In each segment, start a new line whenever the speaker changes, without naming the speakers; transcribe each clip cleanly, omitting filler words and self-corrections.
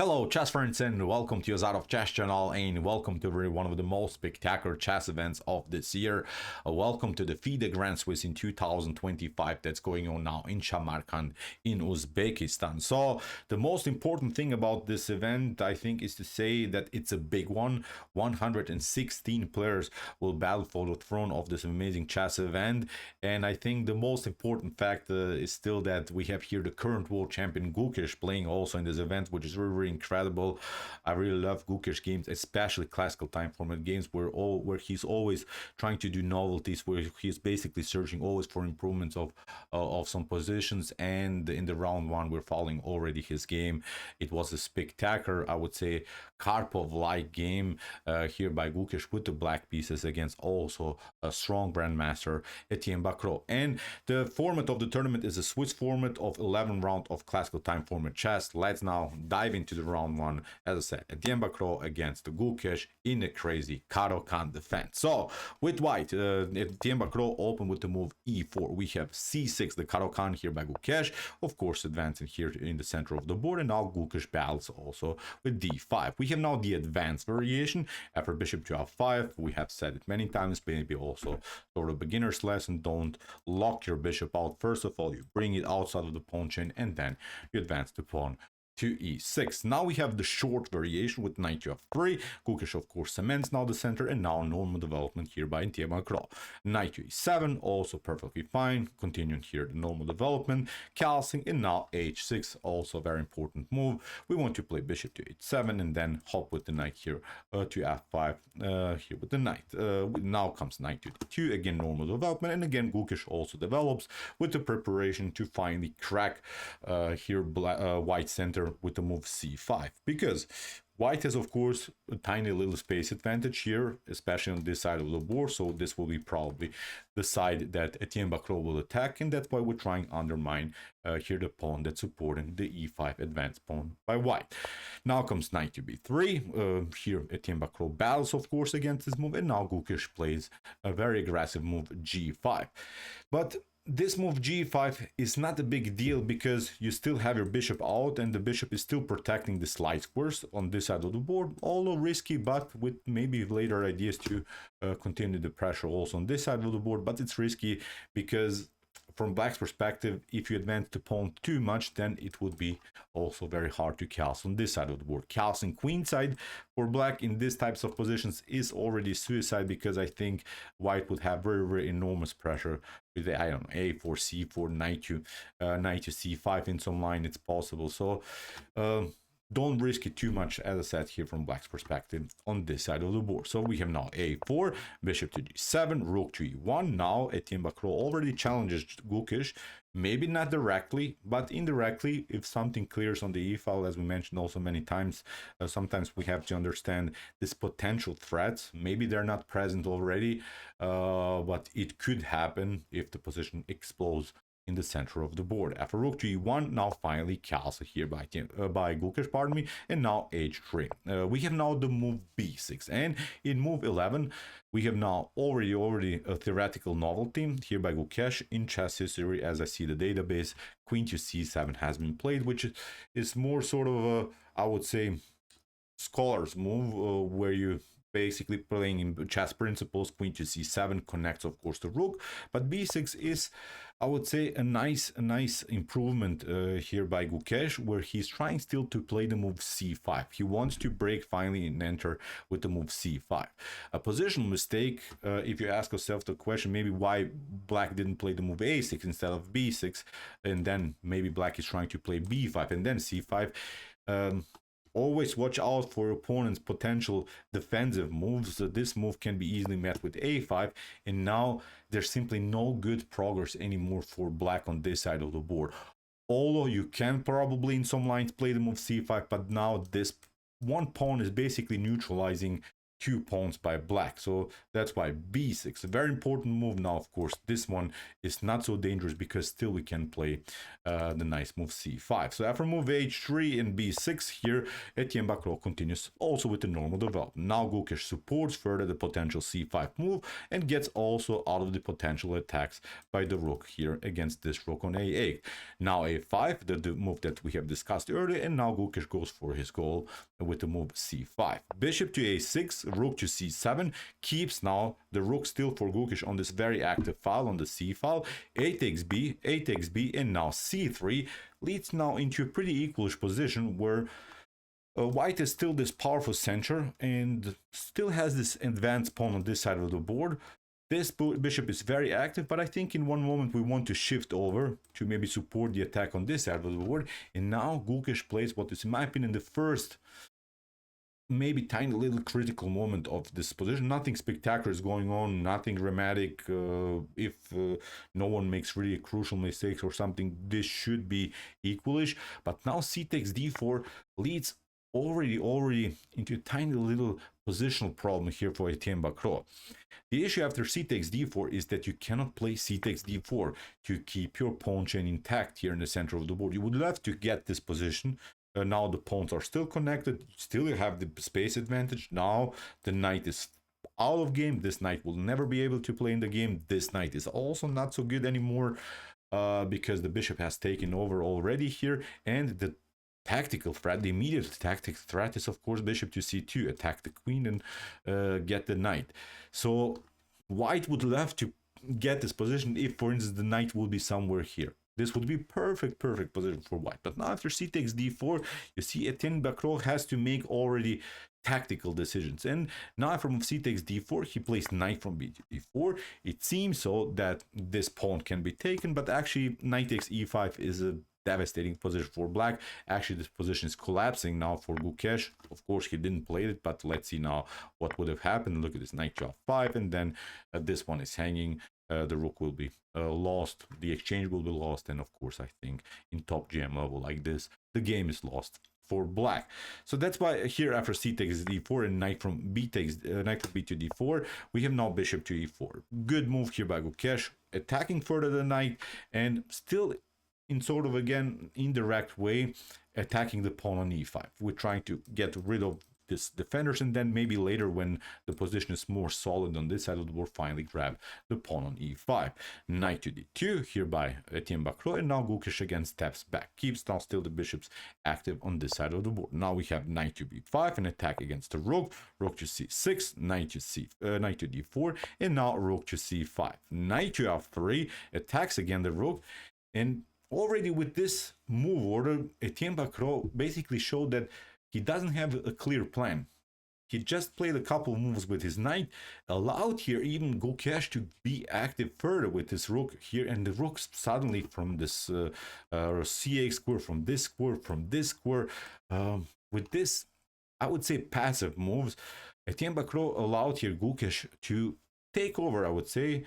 Hello, chess friends, and welcome to Jozarov chess channel, and welcome to one of the most spectacular chess events of this year. Welcome to the FIDE Grand Swiss in 2025 that's going on now in Samarkand in Uzbekistan. So the most important thing about this event, I think, is to say that it's a big one. 116 players will battle for the throne of this amazing chess event, and I think the most important fact is still that we have here the current world champion Gukesh playing also in this event, which is really incredible. I really love Gukesh games, especially classical time format games where he's always trying to do novelties, where he's basically searching always for improvements of some positions. And in the round one, we're following already his game. It was a spectacular, I would say, Karpov-like game here by Gukesh with the black pieces against also a strong grandmaster Etienne Bacrot. And the format of the tournament is a Swiss format of 11 rounds of classical time format chess. Let's now dive into the round one. As I said, Etienne Bacrot against Gukesh in a crazy caro-kann defense. So with white, Etienne Bacrot open with the move e4. We have c6, the caro-kann here by Gukesh, of course advancing here in the center of the board, and now Gukesh battles also with d5. We have now the advanced variation after bishop to f5. We have said it many times, maybe also sort of beginner's lesson. Don't lock your bishop out. First of all, you bring it outside of the pawn chain, and then you advance the pawn to e6. Now we have the short variation with knight to f3. Gukesh, of course, cements now the center, and now normal development here by Etienne Bacrot. Knight to e7, also perfectly fine. Continuing here the normal development, calcing, and now h6, also a very important move. We want to play bishop to h7 and then hop with the knight here to f5 here with the knight. Now comes knight to d2, again normal development, and again Gukesh also develops with the preparation to finally crack here white center with the move c5, because white has, of course, a tiny little space advantage here, especially on this side of the board. So this will be probably the side that Etienne Bacrot will attack, and that's why we're trying to undermine here the pawn that's supporting the e5 advanced pawn by white. Now comes knight to b3. Here Etienne Bacrot battles, of course, against this move, and now Gukesh plays a very aggressive move g5. But this move g5 is not a big deal because you still have your bishop out, and the bishop is still protecting the slide squares on this side of the board, although risky, but with maybe later ideas to continue the pressure also on this side of the board. But it's risky because from black's perspective, if you advance the pawn too much, then it would be also very hard to castle on this side of the board. Castling queenside for black in these types of positions is already suicide, because I think white would have very, very enormous pressure with the, I don't know, a4, c4, knight to c5 in some line. It's possible. So don't risk it too much, as I said, here from black's perspective on this side of the board. So we have now a4, bishop to d7, rook to e1. Now Etienne Bacrot already challenges Gukesh, maybe not directly, but indirectly. If something clears on the e-file, as we mentioned also many times, sometimes we have to understand this potential threats. Maybe they're not present already, but it could happen if the position explodes in the center of the board. After rook to e1, now finally castle here by Gukesh, pardon me, and now h3. We have now the move b6, and in move 11, we have now already a theoretical novelty here by Gukesh in chess history. As I see the database, queen to c7 has been played, which is more sort of a, I would say, scholar's move, where you basically playing in chess principles. Queen to c7 connects, of course, the rook, but b6 is, I would say, a nice improvement here by Gukesh, where he's trying still to play the move c5. He wants to break finally and enter with the move c5. A positional mistake, if you ask yourself the question, maybe why black didn't play the move a6 instead of b6, and then maybe black is trying to play b5 and then c5. Always watch out for opponent's potential defensive moves. So this move can be easily met with a5, and now there's simply no good progress anymore for black on this side of the board. Although you can probably in some lines play the move c5, but now this one pawn is basically neutralizing 2 pawns by black. So that's why b6, a very important move. Now of course this one is not so dangerous because still we can play the nice move c5. So after move h3 and b6 here, Etienne Bacrot continues also with the normal development. Now Gukesh supports further the potential c5 move and gets also out of the potential attacks by the rook here against this rook on a8. Now a5, the move that we have discussed earlier, and now Gukesh goes for his goal with the move c5. Bishop to a6, rook to c7, keeps now the rook still for Gukesh on this very active file, on the c file. A takes b, and now c3 leads now into a pretty equalish position where white is still this powerful center and still has this advanced pawn on this side of the board. This bishop is very active, but I think in one moment we want to shift over to maybe support the attack on this side of the board. And now Gukesh plays what is, in my opinion, the first maybe tiny little critical moment of this position. Nothing spectacular is going on, nothing dramatic. If no one makes really crucial mistakes or something, this should be equalish. But now c takes d4 leads already into a tiny little positional problem here for Etienne Bacrot. The issue after c takes d4 is that you cannot play c takes d4 to keep your pawn chain intact here in the center of the board. You would love to get this position. Now the pawns are still connected, still you have the space advantage. Now the knight is out of game. This knight will never be able to play in the game. This knight is also not so good anymore because the bishop has taken over already here. And the tactical threat, the immediate tactical threat is of course bishop to c2, attack the queen and get the knight. So white would love to get this position if, for instance, the knight will be somewhere here. This would be perfect position for white. But now after c takes d4, you see Etienne Bacrot has to make already tactical decisions. And now from c takes d4, he plays knight from b to d4. It seems so that this pawn can be taken, but actually knight takes e5 is a devastating position for black. Actually, this position is collapsing now for Gukesh. Of course, he didn't play it, but let's see now what would have happened. Look at this, knight to f5, and then this one is hanging. The rook will be lost, the exchange will be lost, and of course I think in top GM level like this the game is lost for black. So that's why here after c takes d4 and knight from b takes knight from b to d4, we have now bishop to e4. Good move here by Gukesh, attacking further the knight and still in sort of again indirect way attacking the pawn on e5. We're trying to get rid of this defenders, and then maybe later when the position is more solid on this side of the board, finally grab the pawn on e5. Knight to d2 here by Etienne Bacrot, and now Gukesh again steps back, keeps now still the bishops active on this side of the board. Now we have knight to b5, an attack against the rook, rook to c6, knight to d4, and now rook to c5. Knight to f3 attacks again the rook, and already with this move order, Etienne Bacrot basically showed that he doesn't have a clear plan. He just played a couple of moves with his knight, allowed here even Gukesh to be active further with his rook here, and the rook suddenly from this c8 square, from this square, with this, I would say, passive moves, Etienne Bacrot allowed here Gukesh to take over, I would say.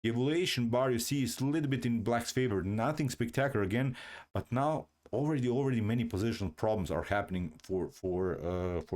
The evaluation bar you see is a little bit in black's favor, nothing spectacular again, but now already many positional problems are happening for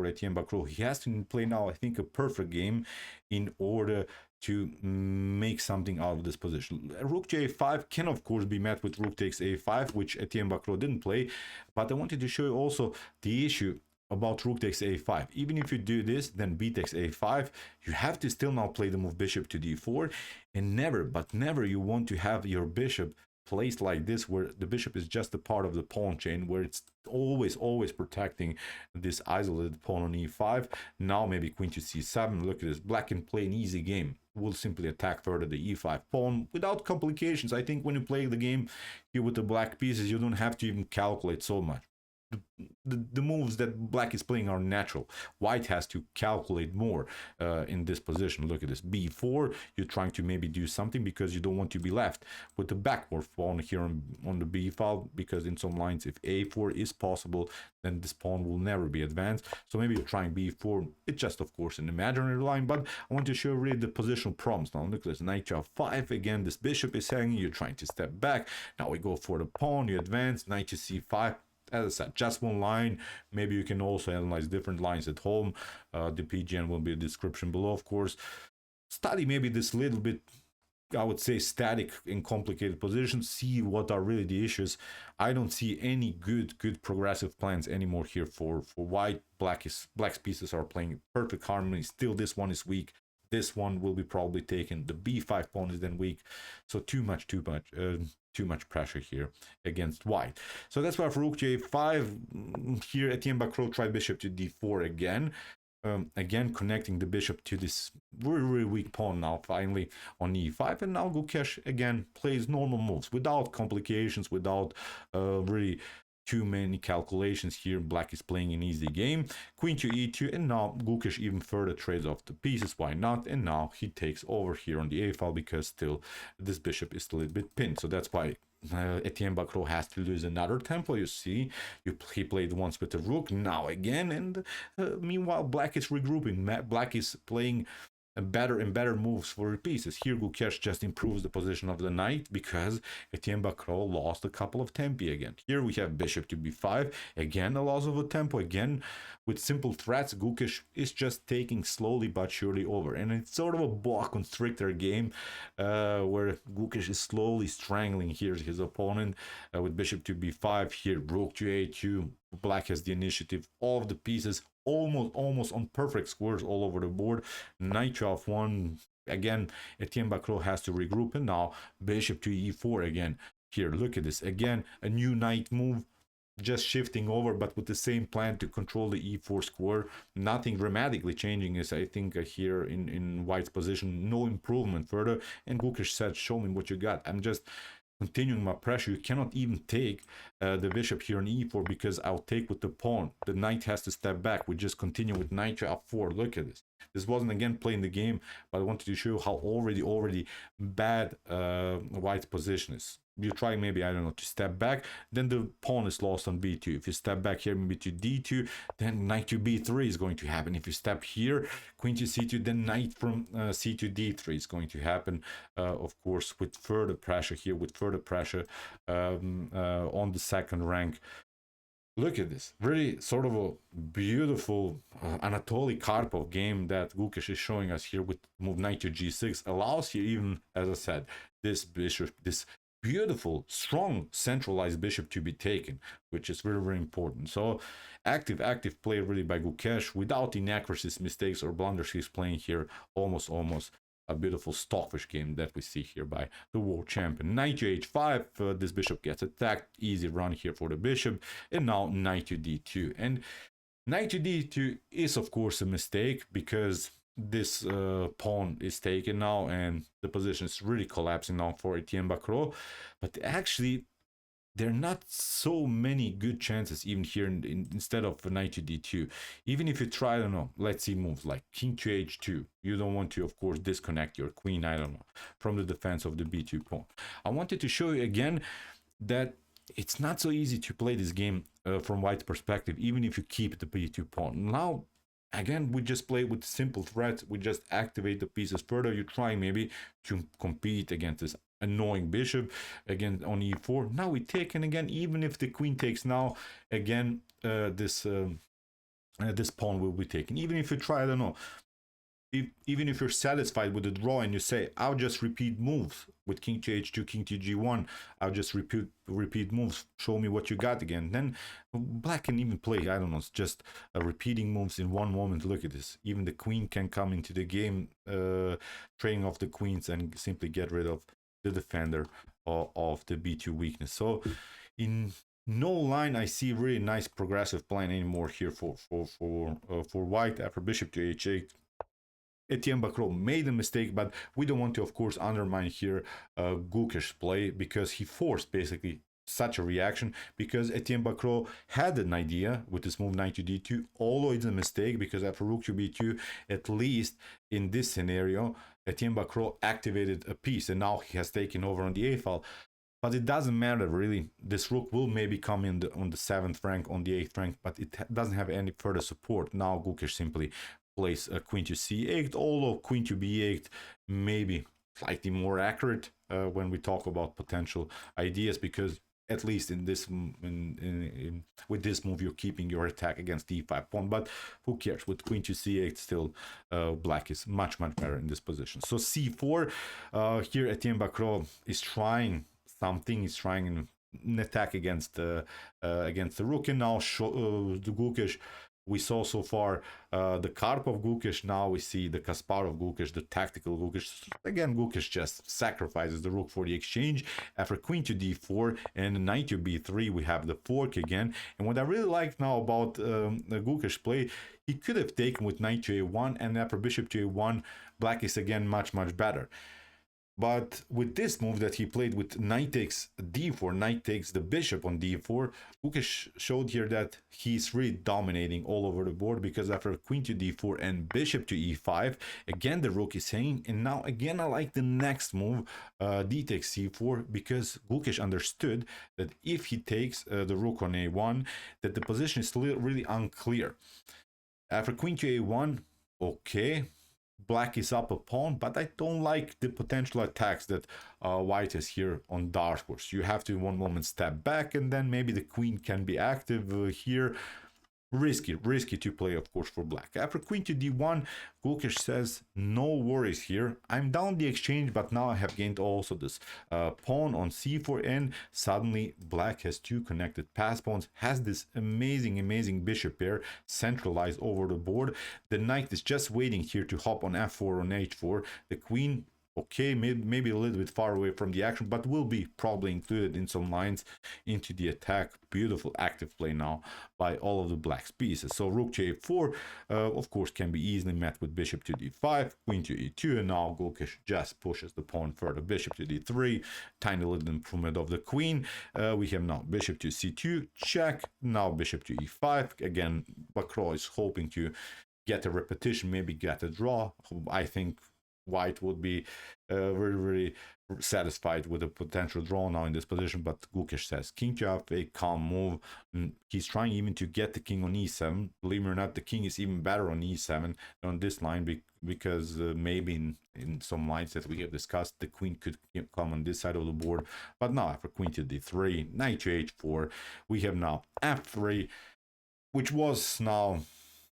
Etienne Bacrot. He has to play now, I think, a perfect game in order to make something out of this position. Rook to a5 can of course be met with rook takes a5, which Etienne Bacrot didn't play, but I wanted to show you also the issue about rook takes a5. Even if you do this, then b takes a5, you have to still now play the move bishop to d4, and never you want to have your bishop placed like this, where the bishop is just a part of the pawn chain, where it's always protecting this isolated pawn on e5. Now maybe queen to c7. Look at this, black can play an easy game, will simply attack further the e5 pawn without complications. I think when you play the game here with the black pieces, you don't have to even calculate so much. The moves that black is playing are natural. White has to calculate more in this position. Look at this, b4. You're trying to maybe do something because you don't want to be left with the backward pawn here on the b file, because in some lines if a4 is possible, then this pawn will never be advanced. So maybe you're trying b4. It's just of course an imaginary line, but I want to show really the positional problems. Now look at this, knight to f5. Again, this bishop is hanging, you're trying to step back. Now we go for the pawn, you advance, knight to c5. as I said, just one line. Maybe you can also analyze different lines at home. The PGN will be a description below, of course. Study maybe this little bit, I would say, static and complicated positions, see what are really the issues. I don't see any good progressive plans anymore here for white. Black's pieces are playing perfect harmony. Still, this one is weak. This one will be probably taken. The b5 pawn is then weak. So too much pressure here against white. So that's why for rook to a5 here, Etienne Bacrot tried bishop to d4 again. Again connecting the bishop to this very weak pawn now finally on e5, and now Gukesh again plays normal moves without complications, without really too many calculations here. Black is playing an easy game. Queen to e2, and now Gukesh even further trades off the pieces. Why not? And now he takes over here on the a file because still this bishop is a little bit pinned. So that's why Etienne Bacrot has to lose another tempo. You see, he played once with the rook, now again, and meanwhile Black is regrouping. Black is playing better and better moves for pieces. Here Gukesh just improves the position of the knight because Etienne Bacrot lost a couple of tempi again. Here we have bishop to b5, again a loss of a tempo, again with simple threats. Gukesh is just taking slowly but surely over, and it's sort of a block constrictor game where Gukesh is slowly strangling here his opponent with bishop to b5. Here rook to a2, Black has the initiative. All of the pieces almost on perfect squares all over the board. Knight to f1, again Etienne Bacrot has to regroup, and now bishop to e4 again. Here look at this, again a new knight move, just shifting over but with the same plan to control the e4 square. Nothing dramatically changing is, I think, here in white's position, no improvement further. And Gukesh said, show me what you got. I'm just continuing my pressure. You cannot even take the bishop here on e4 because I'll take with the pawn. The knight has to step back. We just continue with knight to f4. Look at this. This wasn't again playing the game, but I wanted to show you how already bad white's position is. You try maybe, I don't know, to step back, then the pawn is lost on b2. If you step back here maybe to d2, then knight to b3 is going to happen. If you step here, queen to c2, then knight from c to d3 is going to happen. Of course, with further pressure here, with further pressure on the second rank. Look at this, really sort of a beautiful Anatoly Karpov game that Gukesh is showing us here with move knight to g6. Allows here even, as I said, this bishop, this beautiful, strong, centralized bishop to be taken, which is very important. So active play really by Gukesh without inaccuracies, mistakes, or blunders. He's playing here almost a beautiful stockfish game that we see here by the world champion. Knight to h5, this bishop gets attacked, easy run here for the bishop, and now knight to d2. And knight to d2 is of course a mistake because this pawn is taken now and the position is really collapsing now for Etienne Bacrot. But actually there are not so many good chances even here instead of knight to d2. Even if you try, I don't know, let's see moves like king to h2. You don't want to, of course, disconnect your queen, I don't know, from the defense of the b2 pawn. I wanted to show you again that it's not so easy to play this game from white's perspective, even if you keep the b2 pawn. Now again, we just play with simple threats. We just activate the pieces further. You try maybe to compete against this annoying bishop again on e4. Now we take, and again, even if the queen takes now, again, this pawn will be taken. Even if you try, I don't know, even if you're satisfied with the draw and you say, I'll just repeat moves with king to h2, king to g1, I'll just repeat moves, show me what you got again. Then Black can even play, I don't know, it's just repeating moves in one moment. Look at this. Even the queen can come into the game, trading off the queens and simply get rid of the defender of the b2 weakness. So in no line I see really nice progressive plan anymore here for white after bishop to h8. Etienne Bacrot made a mistake, but we don't want to, of course, undermine here Gukesh's play because he forced basically such a reaction because Etienne Bacrot had an idea with this move knight to d2, although it's a mistake because after rook to b2, at least in this scenario, Etienne Bacrot activated a piece and now he has taken over on the a file. But it doesn't matter really. This rook will maybe come in on the 7th rank, on the 8th rank, but it doesn't have any further support. Now Gukesh simply plays a queen to c8, although queen to b8 maybe slightly more accurate when we talk about potential ideas, because at least in this with this move you're keeping your attack against d5 pawn, but who cares? With queen to c8 still black is much better in this position. So c4, here Etienne Bacrot is trying something. He's trying an attack against the rook, and now the Gukesh we saw so far, the Karpov Gukesh. Now we see the Kasparov Gukesh, the tactical Gukesh. Again, Gukesh just sacrifices the rook for the exchange. After queen to d4 and knight to b3, we have the fork again. And what I really like now about the Gukesh play, he could have taken with knight to a1, and after bishop to a1, black is again much better. But with this move that he played with knight takes d4, knight takes the bishop on d4, Gukesh showed here that he's really dominating all over the board, because after queen to d4 and bishop to e5, again the rook is hanging. And now again I like the next move, d takes c4, because Gukesh understood that if he takes the rook on a1, that the position is really unclear. After queen to a1, okay, black is up a pawn, but I don't like the potential attacks that white has here on dark horse. You have to in one moment step back, and then maybe the queen can be active here. Risky to play, of course, for black. After queen to d1, Gukesh says, no worries here. I'm down the exchange, but now I have gained also this pawn on c4, and suddenly black has two connected pass pawns, has this amazing bishop pair centralized over the board. The knight is just waiting here to hop on f4, on h4. The queen, okay, maybe a little bit far away from the action, but will be probably included in some lines into the attack. Beautiful active play now by all of the black's pieces. So rook to a4, of course, can be easily met with bishop to d5, queen to e2, and now Gukesh just pushes the pawn further. Bishop to d3, tiny little improvement of the queen. We have now bishop to c2, check. Now bishop to e5. Again, Bacrot is hoping to get a repetition, maybe get a draw. I think white would be very satisfied with a potential draw now in this position, but Gukesh says king to f8, calm move. He's trying even to get the king on e7. Believe it or not, the king is even better on e7 on this line, because maybe in some lines that we have discussed, the queen could come on this side of the board. But now after queen to d3, knight to h4, we have now f3, which was now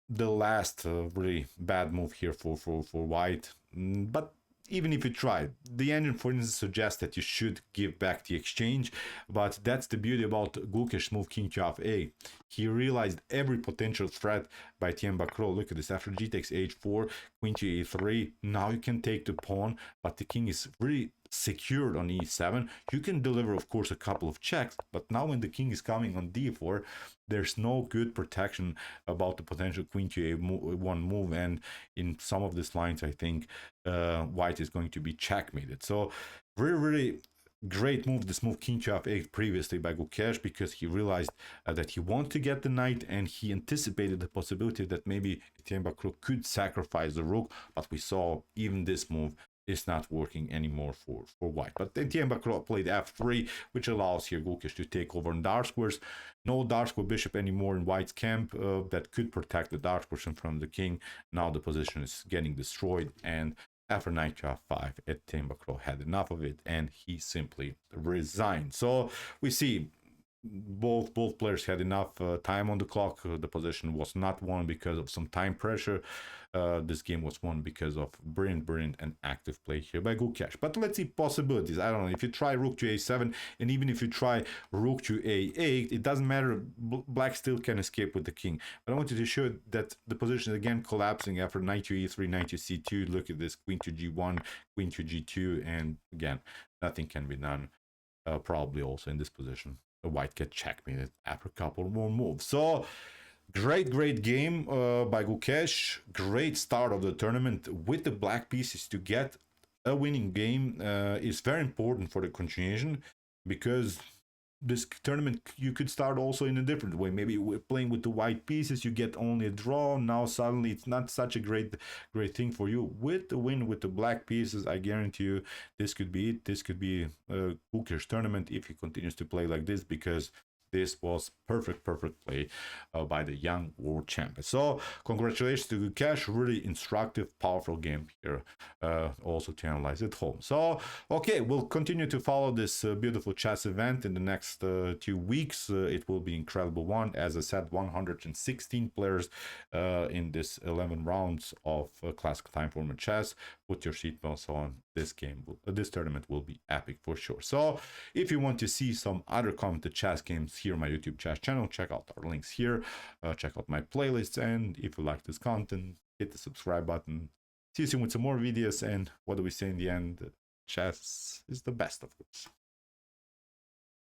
the last really bad move here for white. But even if you try, the engine, for instance, suggests that you should give back the exchange, but that's the beauty about Gukesh's move king to f8. He realized every potential threat by Etienne Bacrot. Look at this, after g takes h4, queen to e3, now you can take the pawn, but the king is really secured on e7. You can deliver, of course, a couple of checks, but now when the king is coming on d4, there's no good protection about the potential queen to a1 move, and in some of these lines I think white is going to be checkmated. So really great move, this move king to f8 previously by Gukesh, because he realized that he wanted to get the knight, and he anticipated the possibility that maybe Etienne Bacrot could sacrifice the rook, but we saw even this move is not working anymore for white. But Etienne Bacrot played f3, which allows here Gukesh to take over in dark squares. No dark square bishop anymore in white's camp that could protect the dark portion from the king. Now the position is getting destroyed, and after knight to f5, Etienne Bacrot had enough of it, and he simply resigned. So we see both players had enough time on the clock. The position was not won because of some time pressure. This game was won because of brilliant and active play here by Gukesh. But let's see possibilities. I don't know, if you try rook to a7, and even if you try rook to a8, it doesn't matter. Black still can escape with the king. But I wanted to show that the position is again collapsing after knight to e3, knight to c2. Look at this, queen to g1, queen to g2, and again, nothing can be done. Probably also in this position, the white get checkmated after a couple more moves. So great game by Gukesh. Great start of the tournament with the black pieces. To get a winning game is very important for the continuation, because this tournament you could start also in a different way. Maybe we're playing with the white pieces, you get only a draw. Now suddenly it's not such a great thing for you. With the win with the black pieces, I guarantee you this could be it. This could be a Gukesh tournament if he continues to play like this, because this was perfect play by the young world champion. So congratulations to Gukesh, really instructive, powerful game here, also to analyze at home. So okay, we'll continue to follow this beautiful chess event in the next 2 weeks. It will be incredible one. As I said, 116 players in this 11 rounds of classic time format chess. Put your seatbelts on. This this tournament will be epic for sure. So if you want to see some other commented chess games here on my YouTube chess channel, check out our links here, check out my playlists, and if you like this content, hit the subscribe button. See you soon with some more videos, and what do we say in the end? Chess is the best, of course.